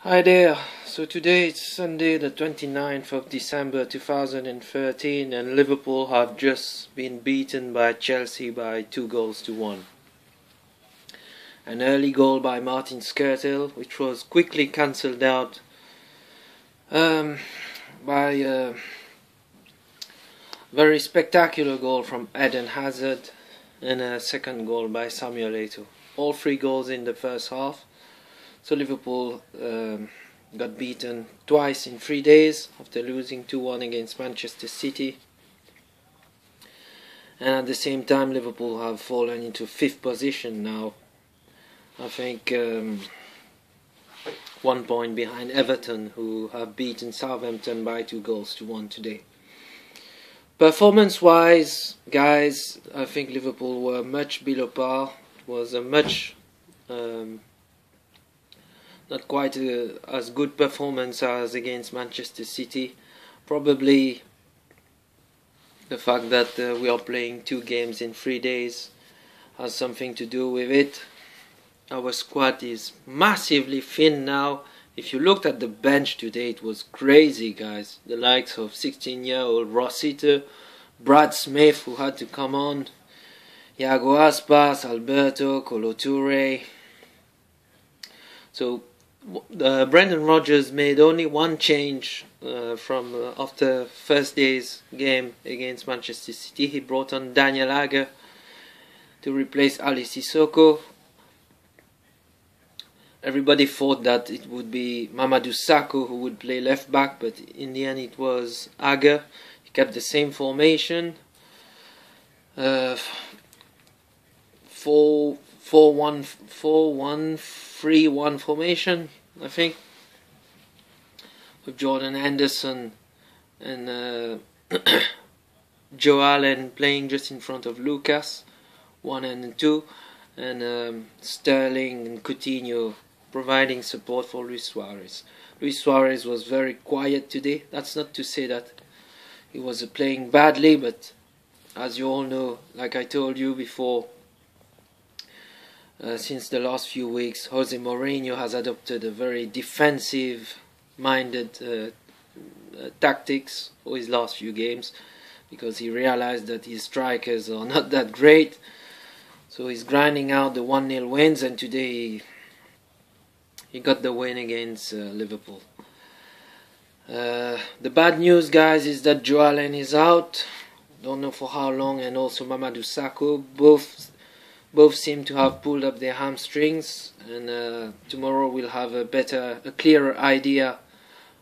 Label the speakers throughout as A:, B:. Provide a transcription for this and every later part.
A: Hi there. So today it's Sunday the 29th of December 2013 and Liverpool have just been beaten by Chelsea by 2-1. An early goal by Martin Skrtel, which was quickly cancelled out by a very spectacular goal from Eden Hazard and a second goal by Samuel Eto'o. All three goals in the first half. So Liverpool got beaten twice in 3 days after losing 2-1 against Manchester City. And at the same time Liverpool have fallen into 5th position now. I think 1 point behind Everton, who have beaten Southampton by 2-1 today. Performance-wise, guys, I think Liverpool were much below par. It was a much not quite as good performance as against Manchester City. Probably the fact that we are playing 2 games in 3 days has something to do with it. Our squad is massively thin now. If you looked at the bench today, it was crazy, guys. The likes of 16-year-old Ross Eto'o, Brad Smith, who had to come on, Iago Aspas, Alberto, Kolo Toure. So Brendan Rodgers made only one change from after first day's game against Manchester City. He brought on Daniel Agger to replace Ali Sissoko. Everybody thought that it would be Mamadou Sakho who would play left back, but in the end it was Agger. He kept the same formation, 4-1-3-1 formation, I think, with Jordan Henderson and Joe Allen playing just in front of Lucas, 1 and 2, and Sterling and Coutinho providing support for Luis Suarez. Luis Suarez was very quiet today. That's not to say that he was playing badly, but as you all know, like I told you before, since the last few weeks, Jose Mourinho has adopted a very defensive-minded tactics for his last few games, because he realized that his strikers are not that great. So he's grinding out the 1-0 wins, and today he got the win against Liverpool. The bad news, guys, is that Joe Allen is out. Don't know for how long, and also Mamadou Sakho. Both seem to have pulled up their hamstrings, and tomorrow we'll have a clearer idea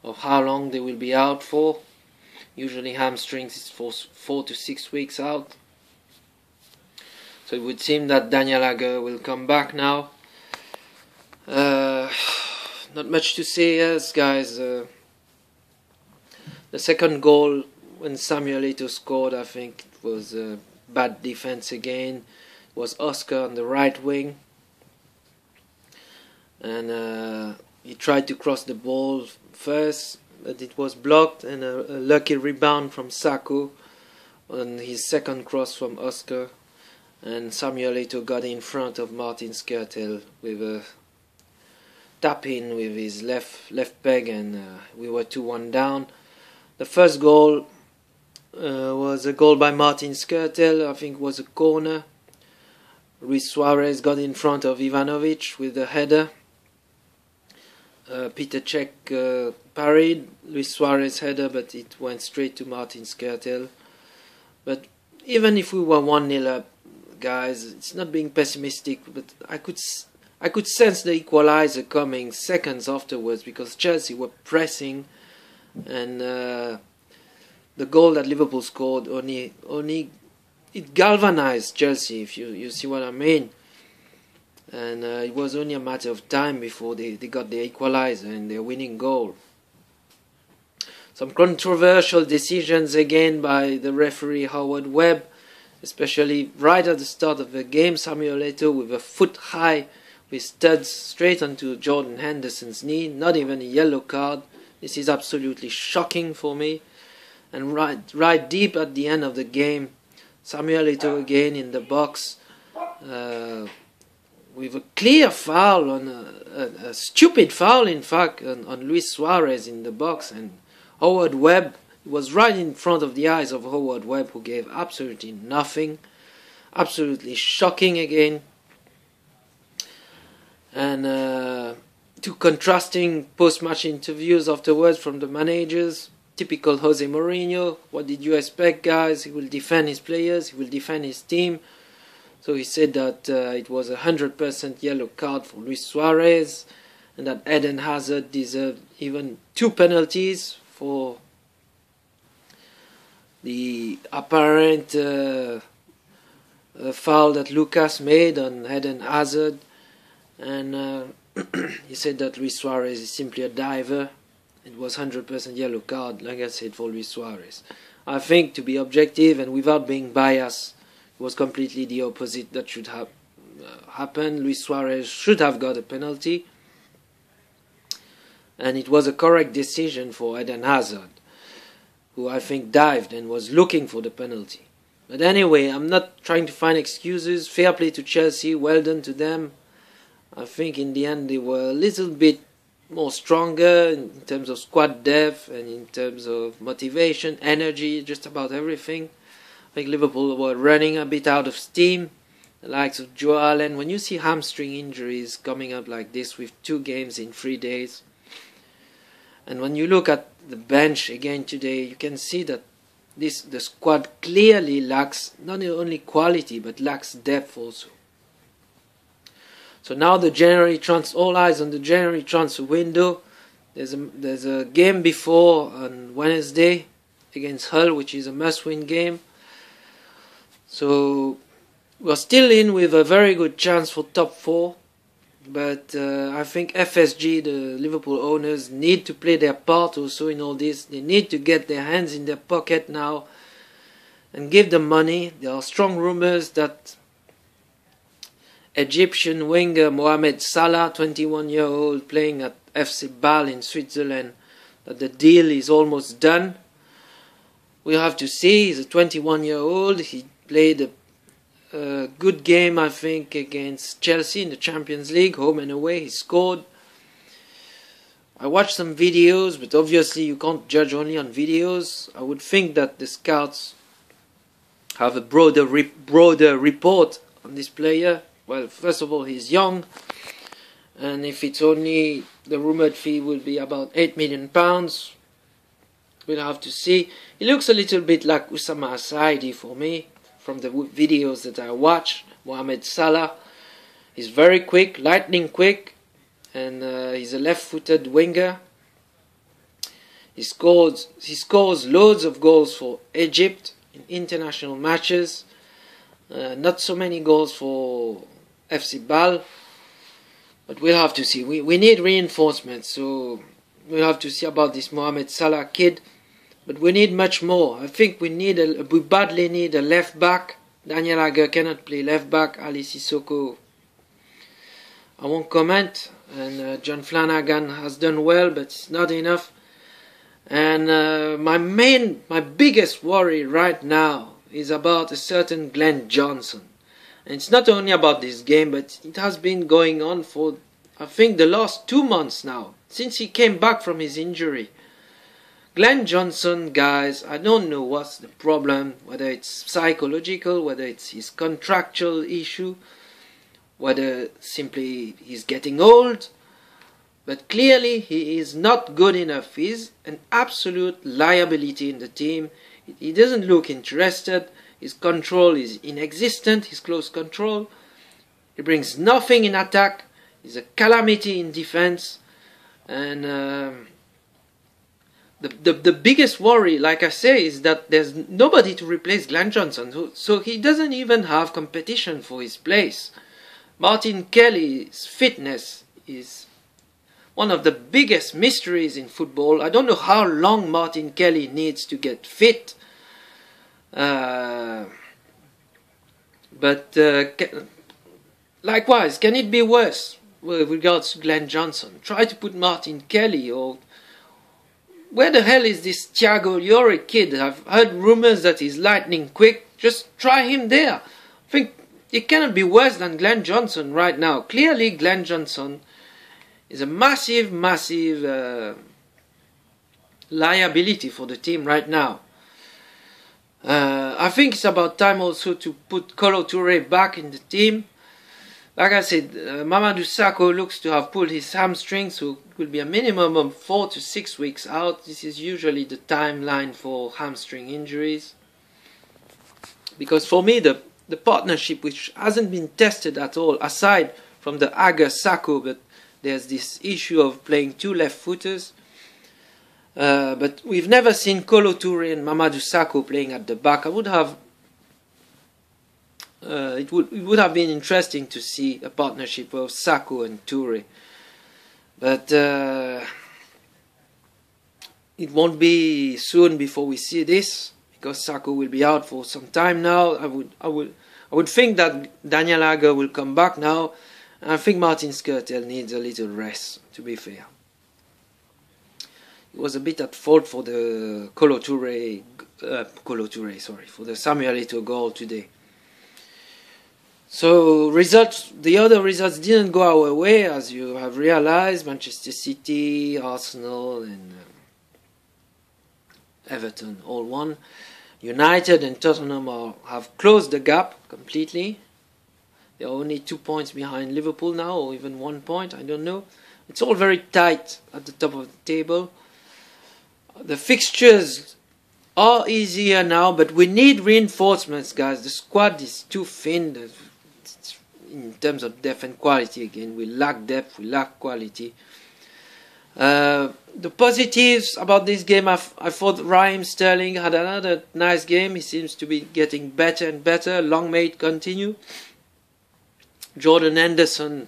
A: of how long they will be out for. Usually hamstrings is for 4 to 6 weeks out. So it would seem that Daniel Agger will come back now. Not much to say else, guys. The second goal, when Samuel Eto'o scored, I think it was bad defense again. It was Oscar on the right wing, and he tried to cross the ball first, but it was blocked, and a lucky rebound from Sakho on his second cross from Oscar. And Samuel Eto'o got in front of Martin Skrtel with a tap-in with his left peg, and we were 2-1 down. The first goal was a goal by Martin Skrtel. I think it was a corner. Luis Suarez got in front of Ivanovic with a header. Peter Cech parried Luis Suarez header, but it went straight to Martin Skrtel. But even if we were 1-0 up, guys, it's not being pessimistic, but I could sense the equalizer coming seconds afterwards, because Chelsea were pressing, and the goal that Liverpool scored only it galvanized Chelsea, if you see what I mean. And it was only a matter of time before they got the equalizer and their winning goal. Some controversial decisions again by the referee Howard Webb, especially right at the start of the game. Samuel Eto'o with a foot high with studs straight onto Jordan Henderson's knee. Not even a yellow card. This is absolutely shocking for me. And right deep at the end of the game, Samuel Eto'o again in the box with a clear foul on a stupid foul, in fact, on Luis Suarez in the box, and Howard Webb was right in front of the eyes of Howard Webb, who gave absolutely nothing. Absolutely shocking again. And two contrasting post-match interviews afterwards from the managers. Typical Jose Mourinho. What did you expect, guys? He will defend his players. He will defend his team. So he said that it was 100% yellow card for Luis Suarez, and that Eden Hazard deserved even 2 penalties for the apparent foul that Lucas made on Eden Hazard. And he said that Luis Suarez is simply a diver. It was 100% yellow card, like I said, for Luis Suarez. I think, to be objective and without being biased, it was completely the opposite that should have happened. Luis Suarez should have got a penalty, and it was a correct decision for Eden Hazard, who I think dived and was looking for the penalty. But anyway, I'm not trying to find excuses. Fair play to Chelsea, well done to them. I think in the end they were a little bit more stronger in terms of squad depth and in terms of motivation, energy, just about everything. I think Liverpool were running a bit out of steam. The likes of Joe Allen, when you see hamstring injuries coming up like this with 2 games in 3 days, and when you look at the bench again today, you can see that the squad clearly lacks not only quality but lacks depth also. So now all eyes on the January transfer window. There's a game before on Wednesday against Hull, which is a must-win game. So we're still in with a very good chance for top 4. But I think FSG, the Liverpool owners, need to play their part also in all this. They need to get their hands in their pocket now and give them money. There are strong rumors that Egyptian winger Mohamed Salah, 21-year-old, playing at FC Bâle in Switzerland, that the deal is almost done. We'll have to see. He's a 21-year-old. He played a good game, I think, against Chelsea in the Champions League, home and away. He scored. I watched some videos, but obviously you can't judge only on videos. I would think that the scouts have a broader report on this player. Well, first of all, he's young, and if it's only the rumoured fee will be about £8 million, we'll have to see. He looks a little bit like Usama Asaidi for me, from the videos that I watch. Mohamed Salah, he's very quick, lightning quick, and he's a left-footed winger. He scores loads of goals for Egypt in international matches. Not so many goals for FC Bâle, but we'll have to see. We need reinforcements, so we'll have to see about this Mohamed Salah kid. But we need much more. I think we badly need a left back. Daniel Agger cannot play left back. Ali Sissoko, I won't comment. And John Flanagan has done well, but it's not enough. And my biggest worry right now is about a certain Glenn Johnson. And it's not only about this game, but it has been going on for, I think, the last 2 months now, since he came back from his injury. Glenn Johnson, guys, I don't know what's the problem, whether it's psychological, whether it's his contractual issue, whether simply he's getting old, but clearly he is not good enough. He's an absolute liability in the team. He doesn't look interested. His control is inexistent, his close control. He brings nothing in attack. He's a calamity in defense. And the biggest worry, like I say, is that there's nobody to replace Glenn Johnson. So he doesn't even have competition for his place. Martin Kelly's fitness is one of the biggest mysteries in football. I don't know how long Martin Kelly needs to get fit. Likewise, can it be worse with regards to Glenn Johnson? Try to put Martin Kelly, or where the hell is this Thiago Lloris kid? I've heard rumours that he's lightning quick. Just try him there. I think it cannot be worse than Glenn Johnson right now. Clearly, Glenn Johnson is a massive liability for the team right now. I think it's about time also to put Kolo Touré back in the team. Like I said, Mamadou Sakho looks to have pulled his hamstring, so it will be a minimum of 4 to 6 weeks out. This is usually the timeline for hamstring injuries. Because for me, the partnership which hasn't been tested at all, aside from the Aga-Sakho, but there's this issue of playing two left-footers. But we've never seen Kolo Touré and Mamadou Sakho playing at the back. I would have it would have been interesting to see a partnership of Sakho and Touré, but it won't be soon before we see this, because Sakho will be out for some time now. I would think that Daniel Agger will come back now, and I think Martin Skrtel needs a little rest, to be fair. He was a bit at fault for the for the Samuel Eto'o goal today. So the other results didn't go our way, as you have realized. Manchester City, Arsenal and Everton all won. United and Tottenham have closed the gap completely. They are only 2 points behind Liverpool now, or even 1 point, I don't know. It's all very tight at the top of the table. The fixtures are easier now, but we need reinforcements, guys. The squad is too thin. In terms of depth and quality, again, we lack depth, we lack quality. The positives about this game, I thought Raheem Sterling had another nice game. He seems to be getting better and better. Long may it continue. Jordan Henderson,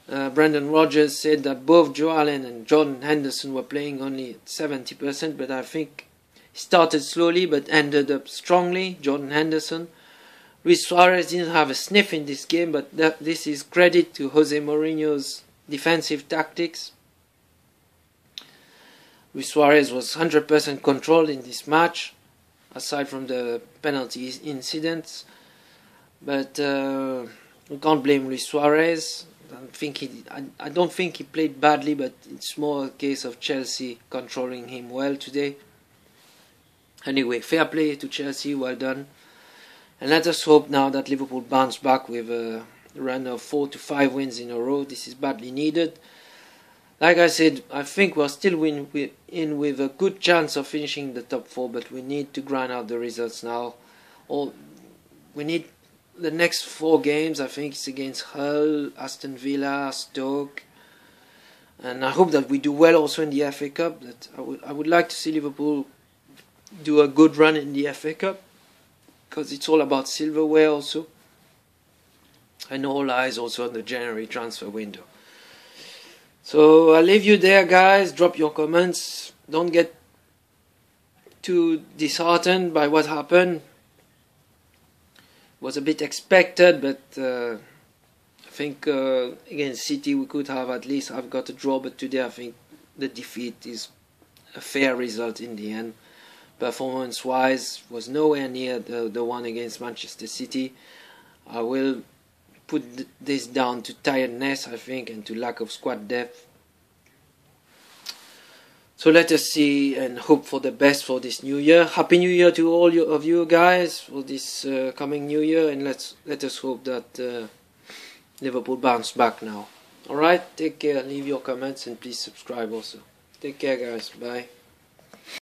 A: Brendan Rodgers said that both Joe Allen and Jordan Henderson were playing only at 70%, but I think he started slowly but ended up strongly, Jordan Henderson. Luis Suarez didn't have a sniff in this game, but this is credit to Jose Mourinho's defensive tactics. Luis Suarez was 100% controlled in this match, aside from the penalty incidents. But we can't blame Luis Suarez. I don't think he played badly, but it's more a case of Chelsea controlling him well today. Anyway, fair play to Chelsea, well done. And let us hope now that Liverpool bounce back with a run of 4 to 5 wins in a row. This is badly needed. Like I said, I think we're still in with a good chance of finishing the top 4, but we need to grind out the results now. We need the next 4 games. I think it's against Hull, Aston Villa, Stoke, and I hope that we do well also in the FA Cup. That I would like to see Liverpool do a good run in the FA Cup, because it's all about silverware also, and all eyes also on the January transfer window. So I'll leave you there, guys. Drop your comments. Don't get too disheartened by what happened. It was a bit expected, but I think against City we could have at least have got a draw, but today I think the defeat is a fair result in the end. Performance-wise, was nowhere near the one against Manchester City. I will put this down to tiredness, I think, and to lack of squad depth. So let us see and hope for the best for this new year. Happy New Year to all of you guys for this coming new year, and let us hope that Liverpool bounce back now. Alright, take care, leave your comments, and please subscribe also. Take care, guys. Bye.